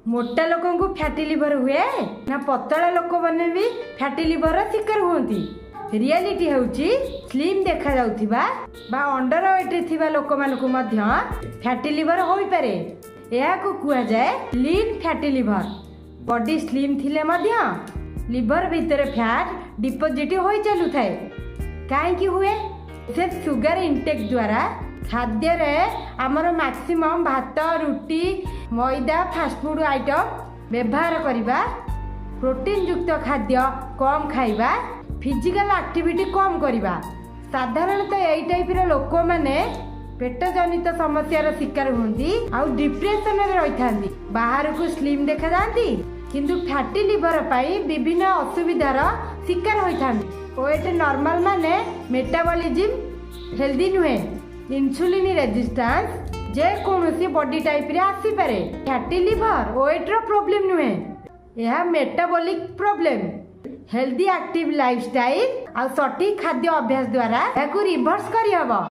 मोटा लोकों को फैटी लिवर हुए ना पतला लोक मैंने भी फैटी लिवर शिकार हुंती। रियलिटी होउची स्लिम देखा जाउथिबा बा अंडर वेट थिबा लोक मानकु मध्य फैटी लिवर होई पारे। एहा को कुआ जाय लीन फैटी लिवर। बॉडी स्लिम थिले मध्य लिवर भीतर फैट डिपोजिट होई चलु थाए। काहे की हुए से सुगर इनटेक द्वारा खाद्य रे हमर मैक्सिमम भात रुटी मैदा फास्टफूड आइटम व्यवहार करिबा, प्रोटीन युक्त खाद्य कम खाइबा, फिजिकल एक्टिविटी कम करिबा। साधारणतः एई टाइप रो लोक माने पेट जनित समस्यार शिकार हुंदी आउ डिप्रेशन रे रहिथांदी। बाहर को स्लिम देखा जांती किंतु फैटी लिवर पाई विभिन्न असुविधार शिकार होइथांदी। वेट नॉर्मल माने मेटाबॉलिज्म हेल्दी नुहे, इंसुलिन रेजिस्टेंस जे कोनोसी बॉडी टाइप रे आसी पारे। फैटी लिवर वेट रो प्रॉब्लम नुहे, यह metabolic problem. Healthy active lifestyle आ सटीक खाद्य अभ्यास द्वारा याकू रिवर्स करि हबो।